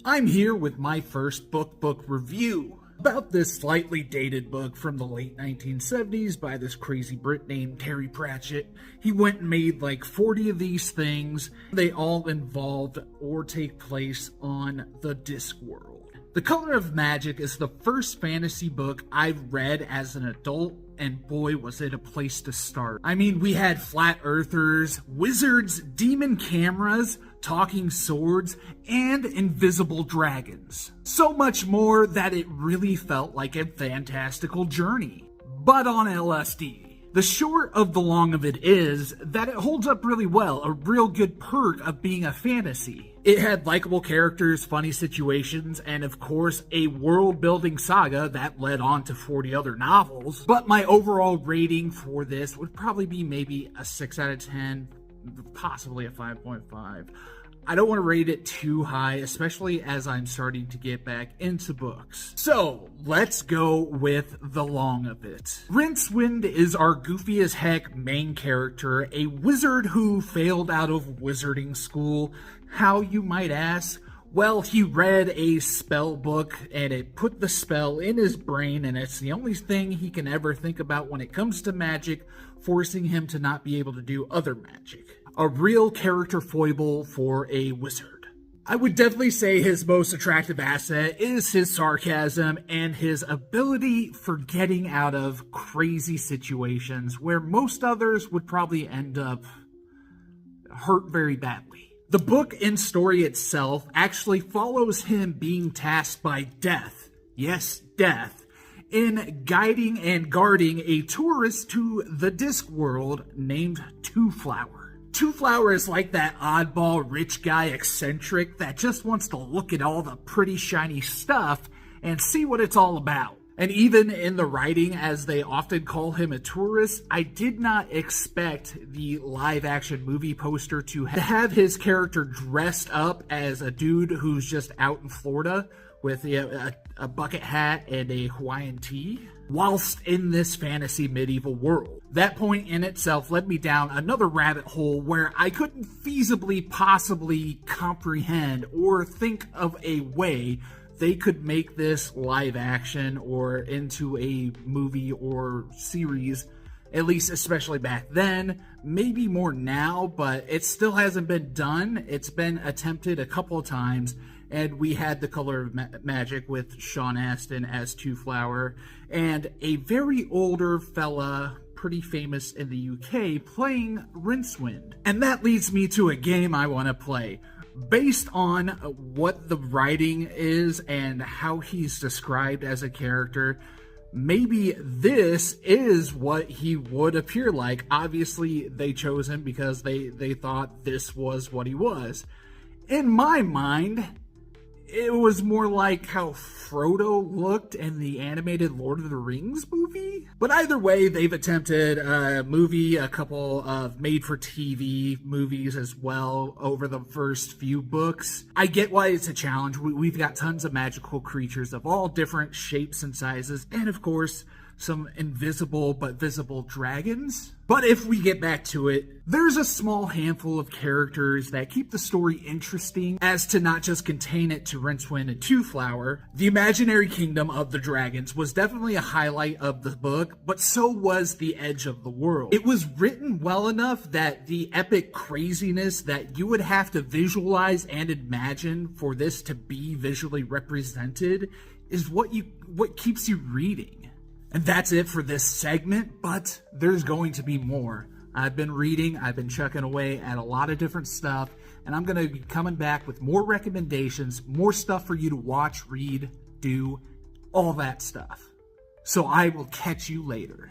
I'm here with my first book review about this slightly dated book from the late 1970s by this crazy Brit named Terry Pratchett. He went and made like 40 of these things. They all involved or take place on the Discworld. The Color of Magic is the first fantasy book I've read as an adult, and boy was it a place to start. I mean, we had flat earthers, wizards, demon cameras, talking swords, and invisible dragons. So much more that it really felt like a fantastical journey, but on LSD. The short of the long of it is that it holds up really well, a real good perk of being a fantasy. It had likable characters, funny situations, and of course a world-building saga that led on to 40 other novels. But my overall rating for this would probably be maybe a 6 out of 10, possibly a 5.5. I don't want to rate it too high, especially as I'm starting to get back into books. So, let's go with the long of it. Rincewind is our goofy as heck main character, a wizard who failed out of wizarding school. How, you might ask? Well, he read a spell book and it put the spell in his brain, and it's the only thing he can ever think about when it comes to magic, forcing him to not be able to do other magic. A real character foible for a wizard. I would definitely say his most attractive asset is his sarcasm and his ability for getting out of crazy situations where most others would probably end up hurt very badly. The book and story itself actually follows him being tasked by death, yes, death, in guiding and guarding a tourist to the Discworld named Two-Flower. Two-Flower is like that oddball rich guy eccentric that just wants to look at all the pretty shiny stuff and see what it's all about. And even in the writing, as they often call him a tourist, I did not expect the live-action movie poster to have his character dressed up as a dude who's just out in Florida with a bucket hat and a Hawaiian tee, whilst in this fantasy medieval world. That point in itself led me down another rabbit hole where I couldn't feasibly possibly comprehend or think of a way they could make this live action or into a movie or series, at least especially back then, maybe more now, but it still hasn't been done. It's been attempted a couple of times, and we had The Color of Magic with Sean Astin as Two-Flower, and a very older fella, pretty famous in the UK, playing Rincewind. And that leads me to a game I want to play. Based on what the writing is and how he's described as a character, maybe this is what he would appear like. Obviously, they chose him because they thought this was what he was. In my mind, it was more like how Frodo looked in the animated Lord of the Rings movie. But either way, they've attempted a movie, a couple of made-for-TV movies as well over the first few books. I get why it's a challenge. We've got tons of magical creatures of all different shapes and sizes, and of course, some invisible but visible dragons. But if we get back to it, there's a small handful of characters that keep the story interesting as to not just contain it to Rincewind and Two-Flower. The imaginary kingdom of the dragons was definitely a highlight of the book, but so was the edge of the world. It was written well enough that the epic craziness that you would have to visualize and imagine for this to be visually represented is what keeps you reading. And that's it for this segment, but there's going to be more. I've been reading, I've been chucking away at a lot of different stuff, and I'm going to be coming back with more recommendations, more stuff for you to watch, read, do, all that stuff. So I will catch you later.